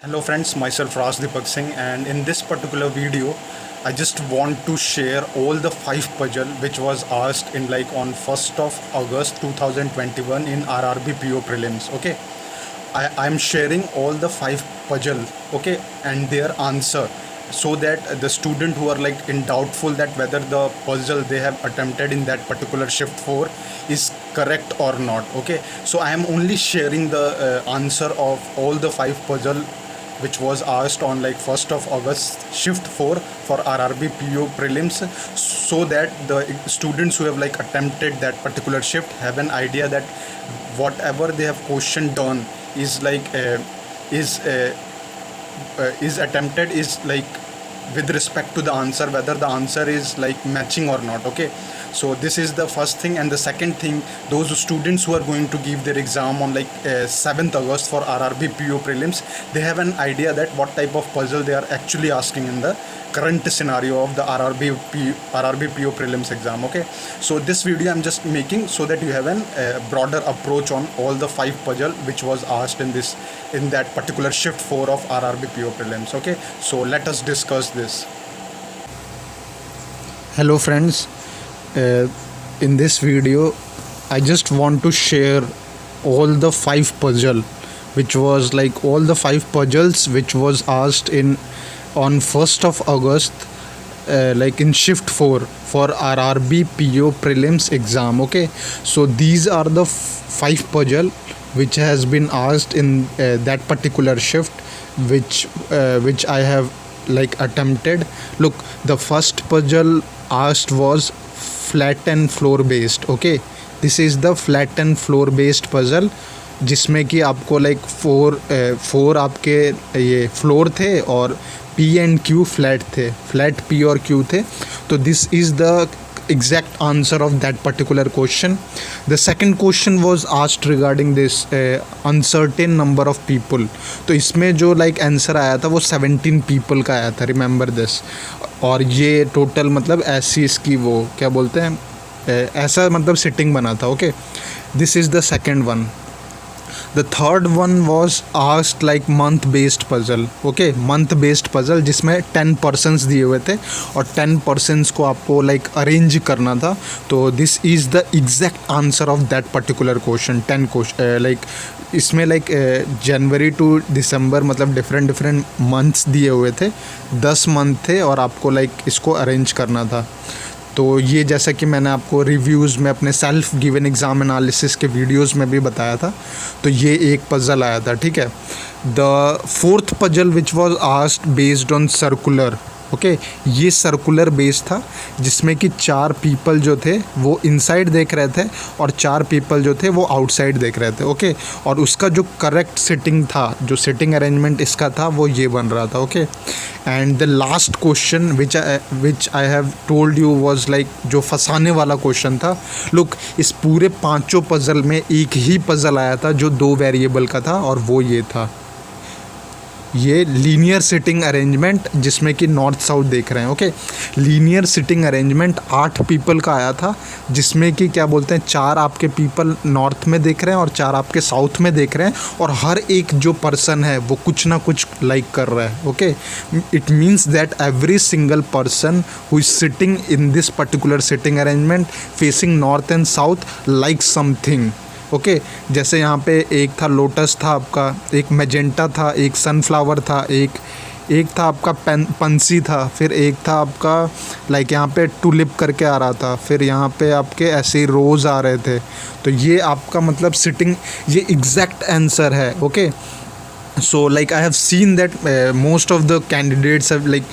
Hello friends, myself Raj Deepak Singh, and in this particular video I just want to share all the 5 puzzle which was asked in like on 1st of August 2021 in RRB PO prelims. Okay, I'm sharing all the 5 puzzle, okay, and their answer, so that the student who are like in doubtful that whether the puzzle they have attempted in that particular shift 4 is correct or not. Okay, so I am only sharing the answer of all the 5 puzzle which was asked on like 1st of August shift 4 for RRB PO prelims, so that the students who have like attempted that particular shift have an idea that whatever they have question done is like is uh, is attempted is like with respect to the answer, whether the answer is like matching or not. Okay, so this is the first thing. And the second thing, those students who are going to give their exam on like 7th August for RRB PO prelims, they have an idea that what type of puzzle they are actually asking in the current scenario of the RRB PO prelims exam. Okay, so this video I'm just making so that you have an broader approach on all the 5 puzzle which was asked in that particular shift 4 of RRB PO prelims. Okay, so let us discuss this. Hello friends, in this video I just want to share all the 5 puzzle which was like all the 5 puzzles which was asked in on 1st of August, like in shift 4 for RRB PO prelims exam. Okay, so these are the 5 puzzle which has been asked in that particular shift, which I have like attempted. Look, the first puzzle asked was flat and floor based. Okay, this is the flat and floor based puzzle, जिसमें कि आपको like four आपके ये floor थे और P and Q flat थे, flat P और Q थे. तो this is the exact answer of that particular question. The second question was asked regarding this uncertain number of people. तो इसमें जो like आंसर आया था वो 17 people का आया था, रिमेंबर दिस. और ये टोटल मतलब ऐसी इसकी वो क्या बोलते हैं, ऐसा मतलब सिटिंग बना था. Okay, this is the second one. The third one was asked like month based puzzle. Okay, month based puzzle जिसमें 10 persons दिए हुए थे और 10 persons को आपको like arrange करना था. तो this is the exact answer of that particular question. 10 question like इसमें like जनवरी टू दिसंबर मतलब डिफरेंट मंथ्स दिए हुए थे, 10 मंथ थे और आपको like इसको अरेंज करना था. तो ये जैसा कि मैंने आपको रिव्यूज़ में अपने सेल्फ गिवन एग्ज़ाम एनालिसिस के वीडियोस में भी बताया था. तो ये एक पज़ल आया था. ठीक है, the fourth puzzle which was asked based on circular. Okay, ये सर्कुलर बेस था जिसमें कि 4 पीपल जो थे वो इनसाइड देख रहे थे और 4 पीपल जो थे वो आउटसाइड देख रहे थे. ओके, और उसका जो करेक्ट सिटिंग था, जो सिटिंग अरेंजमेंट इसका था वो ये बन रहा था. Okay, and the last question which I have told you was like जो फंसाने वाला क्वेश्चन था. लुक, इस पूरे 5 पज़ल में एक ही पज़ल आया था जो 2 वेरिएबल का था और वो ये था, ये लीनियर सिटिंग अरेंजमेंट जिसमें कि नॉर्थ साउथ देख रहे हैं. Okay, linear sitting arrangement 8 people का आया था जिसमें कि क्या बोलते हैं 4 आपके पीपल नॉर्थ में देख रहे हैं और 4 आपके साउथ में देख रहे हैं और हर एक जो पर्सन है वो कुछ ना कुछ लाइक कर रहा है. Okay, it means that every single person who is sitting in this particular sitting arrangement facing north and south like something. Okay, जैसे यहाँ पे एक था लोटस था आपका, एक मैजेंटा था, एक सनफ्लावर था, एक था आपका पंसी था, फिर एक था आपका लाइक यहाँ पे टुलिप करके आ रहा था, फिर यहाँ पे आपके ऐसे ही रोज़ आ रहे थे. तो ये आपका मतलब सिटिंग, ये एग्जैक्ट आंसर है. Okay, so like I have seen that most of the candidates have like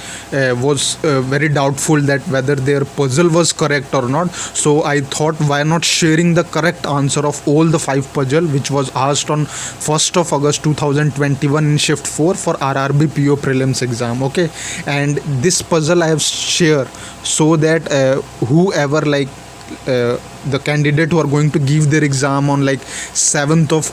was very doubtful that whether their puzzle was correct or not. So I thought, why not sharing the correct answer of all the 5 puzzle which was asked on 1st of August 2021 in shift 4 for RRB PO prelims exam. Okay, and this puzzle I have shared so that whoever like the candidate who are going to give their exam on like 7th of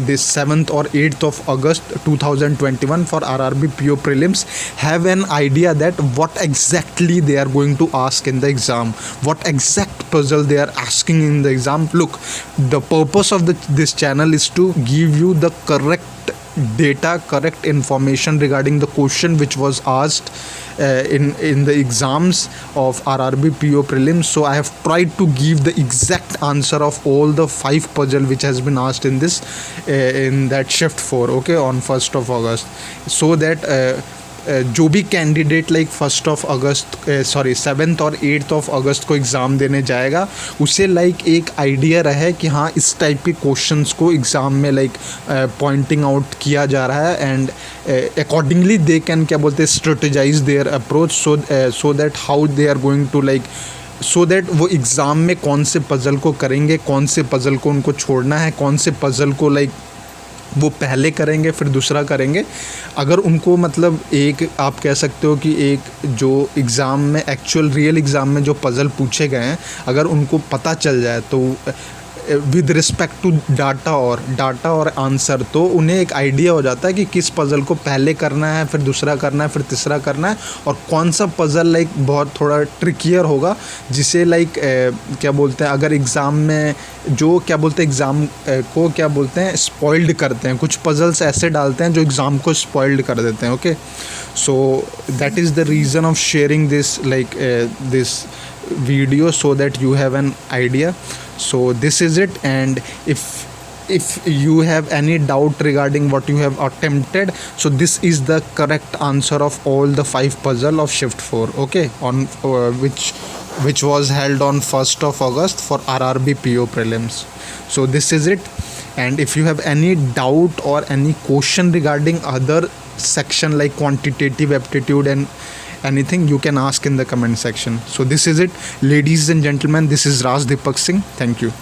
this 7th or 8th of August 2021 for RRB PO prelims have an idea that what exactly they are going to ask in the exam, what exact puzzle they are asking in the exam. Look, the purpose of this channel is to give you the correct data, correct information regarding the question which was asked in the exams of RRB PO prelims. So I have tried to give the exact answer of all the 5 puzzle which has been asked in this in that shift 4, okay, on 1st of August, so that जो भी candidate like 1st of August 7th और 8th of अगस्त को exam देने जाएगा, उसे like एक idea रहे कि हाँ इस टाइप के क्वेश्चंस को एग्ज़ाम में लाइक पॉइंटिंग आउट किया जा रहा है, एंड अकॉर्डिंगली दे कैन क्या बोलते हैं strategize their approach, so that how they are going to like, so that वो एग्ज़ाम में कौन से पज़ल को करेंगे, कौन से पज़ल को उनको छोड़ना है, कौन से पज़ल को लाइक वो पहले करेंगे फिर दूसरा करेंगे। अगर उनको मतलब एक आप कह सकते हो कि एक जो एग्ज़ाम में एक्चुअल रियल एग्ज़ाम में जो पज़ल पूछे गए हैं अगर उनको पता चल जाए तो विद रिस्पेक्ट टू डाटा और आंसर, तो उन्हें एक आइडिया हो जाता है कि किस पज़ल को पहले करना है, फिर दूसरा करना है, फिर तीसरा करना है, और कौन सा पज़ल लाइक बहुत थोड़ा ट्रिकियर होगा, जिसे लाइक क्या बोलते हैं अगर एग्ज़ाम में जो क्या बोलते हैं एग्ज़ाम को क्या बोलते हैं स्पॉइल्ड करते हैं, कुछ पज़ल्स ऐसे डालते हैं जो एग्ज़ाम को स्पॉइल्ड कर देते हैं। Okay, so that is the reason of sharing this like this video so that you have an idea. So this is it, and if you have any doubt regarding what you have attempted, so this is the correct answer of all the 5 puzzle of shift 4, okay, on which was held on 1st of August for RRB PO prelims. So this is it, and if you have any doubt or any question regarding other section like quantitative aptitude and anything, you can ask in the comment section. So this is it, ladies and gentlemen, this is Raj Deepak Singh. Thank you.